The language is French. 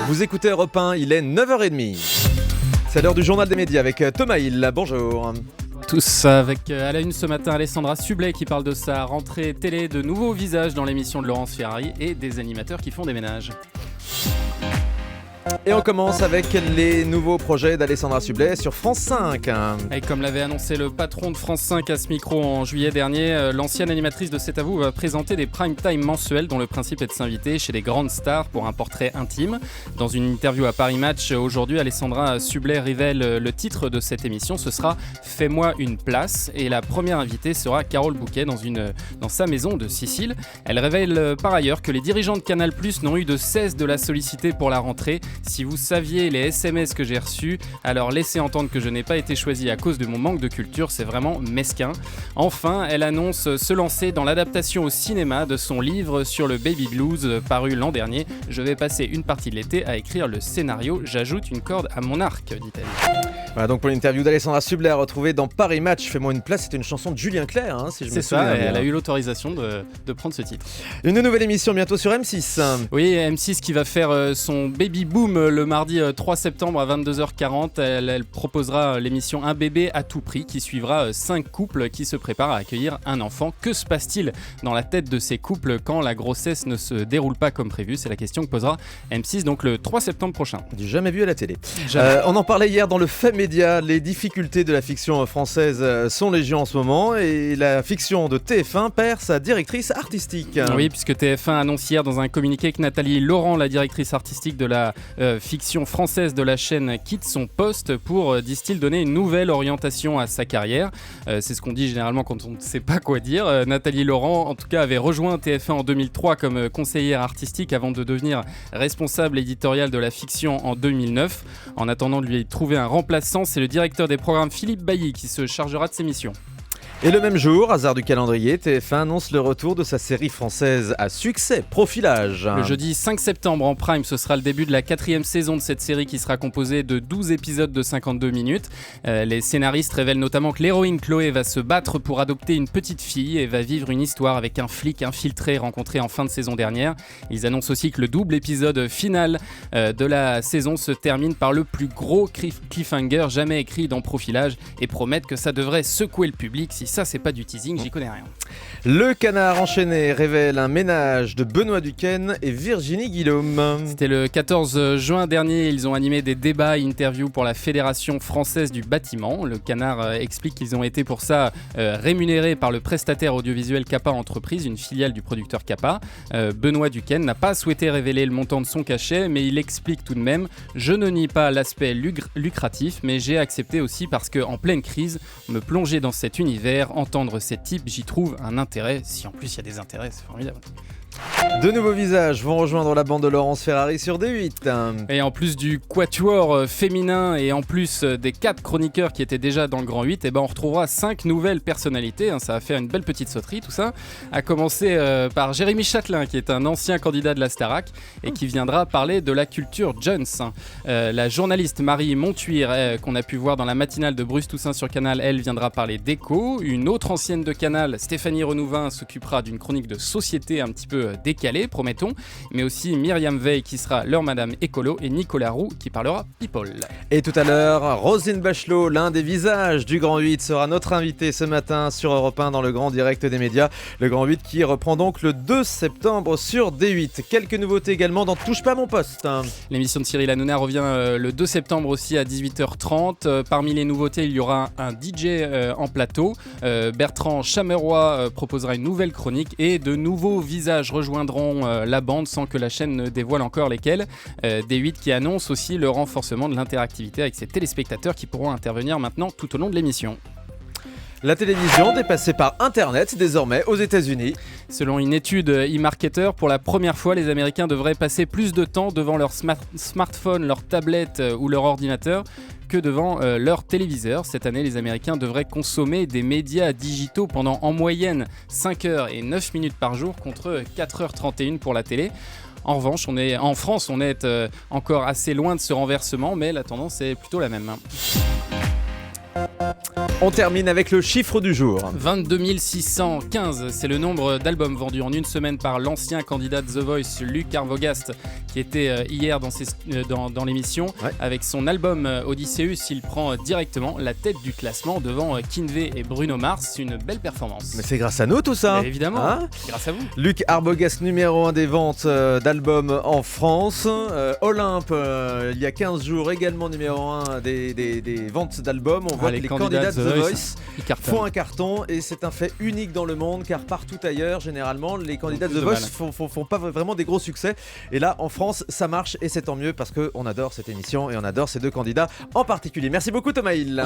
Vous écoutez Europe 1, il est 9h30. C'est l'heure du journal des médias avec Thomas Hill. Bonjour. Tous avec à la une ce matin Alessandra Sublet qui parle de sa rentrée télé, de nouveaux visages dans l'émission de Laurence Ferrari et des animateurs qui font des ménages. Et on commence avec les nouveaux projets d'Alessandra Sublet sur France 5. Et comme l'avait annoncé le patron de France 5 à ce micro en juillet dernier, l'ancienne animatrice de C'est à vous va présenter des prime time mensuels dont le principe est de s'inviter chez des grandes stars pour un portrait intime. Dans une interview à Paris Match aujourd'hui, Alessandra Sublet révèle le titre de cette émission, ce sera « Fais-moi une place » et la première invitée sera Carole Bouquet dans sa maison de Sicile. Elle révèle par ailleurs que les dirigeants de Canal+ n'ont eu de cesse de la solliciter pour la rentrée. Si vous saviez les SMS que j'ai reçus, alors laissez entendre que je n'ai pas été choisie à cause de mon manque de culture, c'est vraiment mesquin. Enfin, elle annonce se lancer dans l'adaptation au cinéma de son livre sur le baby blues paru l'an dernier. Je vais passer une partie de l'été à écrire le scénario, j'ajoute une corde à mon arc, dit-elle. Voilà donc pour l'interview d'Alessandra Sublet retrouvée dans Paris Match, Fais-moi une place, c'était une chanson de Julien Clerc, si je me souviens bien. C'est ça, elle a eu l'autorisation de prendre ce titre. Une nouvelle émission bientôt sur M6. Oui, M6 qui va faire son baby boom le mardi 3 septembre à 22h40. Elle proposera l'émission Un bébé à tout prix qui suivra 5 couples qui se préparent à accueillir un enfant. Que se passe-t-il dans la tête de ces couples quand la grossesse ne se déroule pas comme prévu ? C'est la question que posera M6 donc le 3 septembre prochain. Jamais vu à la télé. On en parlait hier dans le Fait Média. Les difficultés de la fiction française sont légion en ce moment et la fiction de TF1 perd sa directrice artistique. Oui, puisque TF1 annonce hier dans un communiqué que Nathalie Laurent, la directrice artistique de la fiction française de la chaîne, quitte son poste pour, disent-ils, donner une nouvelle orientation à sa carrière. C'est ce qu'on dit généralement quand on ne sait pas quoi dire. Nathalie Laurent, en tout cas, avait rejoint TF1 en 2003 comme conseillère artistique avant de devenir responsable éditoriale de la fiction en 2009. En attendant de lui trouver un remplaçant, c'est le directeur des programmes Philippe Bailly qui se chargera de ses missions. Et le même jour, hasard du calendrier, TF1 annonce le retour de sa série française à succès, Profilage. Le jeudi 5 septembre en prime, ce sera le début de la 4e saison de cette série qui sera composée de 12 épisodes de 52 minutes. Les scénaristes révèlent notamment que l'héroïne Chloé va se battre pour adopter une petite fille et va vivre une histoire avec un flic infiltré rencontré en fin de saison dernière. Ils annoncent aussi que le double épisode final de la saison se termine par le plus gros cliffhanger jamais écrit dans Profilage et promettent que ça devrait secouer le public. Si ça c'est pas du teasing, j'y connais rien. Le Canard enchaîné révèle un ménage de Benoît Duquesne et Virginie Guillaume. C'était le 14 juin dernier, ils ont animé des débats et interviews pour la Fédération française du bâtiment. Le Canard explique qu'ils ont été pour ça rémunérés par le prestataire audiovisuel Capa Entreprise, une filiale du producteur Capa. Benoît Duquesne n'a pas souhaité révéler le montant de son cachet, mais il explique tout de même « Je ne nie pas l'aspect lucratif, mais j'ai accepté aussi parce qu'en pleine crise, me plonger dans cet univers, entendre ces types, j'y trouve un intérêt. Si en plus il y a des intérêts, c'est formidable. » De nouveaux visages vont rejoindre la bande de Laurence Ferrari sur D8. Et en plus du quatuor féminin et en plus des 4 chroniqueurs qui étaient déjà dans le Grand 8, on retrouvera 5 nouvelles personnalités. Ça va faire une belle petite sauterie tout ça. À commencer par Jérémy Châtelain qui est un ancien candidat de la Starac et qui viendra parler de la culture Jones. La journaliste Marie Montuir qu'on a pu voir dans la matinale de Bruce Toussaint sur Canal, elle viendra parler d'éco. Une autre ancienne de Canal, Stéphanie Renouvin, s'occupera d'une chronique de société un petit peu décalé, promettons, mais aussi Myriam Veil qui sera leur Madame Écolo et Nicolas Roux qui parlera People. Et tout à l'heure, Roselyne Bachelot, l'un des visages du Grand 8, sera notre invité ce matin sur Europe 1 dans le Grand Direct des médias. Le Grand 8 qui reprend donc le 2 septembre sur D8. Quelques nouveautés également dans Touche pas mon poste. L'émission de Cyril Hanouna revient le 2 septembre aussi à 18h30. Parmi les nouveautés, il y aura un DJ en plateau. Bertrand Chameroy proposera une nouvelle chronique et de nouveaux visages rejoindront la bande sans que la chaîne ne dévoile encore lesquels. D8 qui annonce aussi le renforcement de l'interactivité avec ses téléspectateurs qui pourront intervenir maintenant tout au long de l'émission. La télévision dépassée par Internet désormais aux États-Unis. Selon une étude e-marketer, pour la première fois, les Américains devraient passer plus de temps devant leur smartphone, leur tablette ou leur ordinateur que devant leur téléviseur. Cette année, les Américains devraient consommer des médias digitaux pendant en moyenne 5 heures et 9 minutes par jour contre 4h31 pour la télé. En revanche, en France, on est encore assez loin de ce renversement, mais la tendance est plutôt la même. On termine avec le chiffre du jour. 22 615, c'est le nombre d'albums vendus en une semaine par l'ancien candidat de The Voice, Luc Arbogast, qui était hier dans l'émission. Ouais. Avec son album Odysseus, il prend directement la tête du classement devant Kinvey et Bruno Mars. Une belle performance. Mais c'est grâce à nous tout ça. Mais évidemment, Hein, grâce à vous. Luc Arbogast, numéro 1 des ventes d'albums en France. Olympe, il y a 15 jours, également numéro 1 des ventes d'albums. On voit que les candidats de The Voice font un carton et c'est un fait unique dans le monde car partout ailleurs, généralement, les candidats de The Voice font pas vraiment des gros succès. Et là, en France, ça marche et c'est tant mieux parce qu'on adore cette émission et on adore ces deux candidats en particulier. Merci beaucoup Thomas Hill.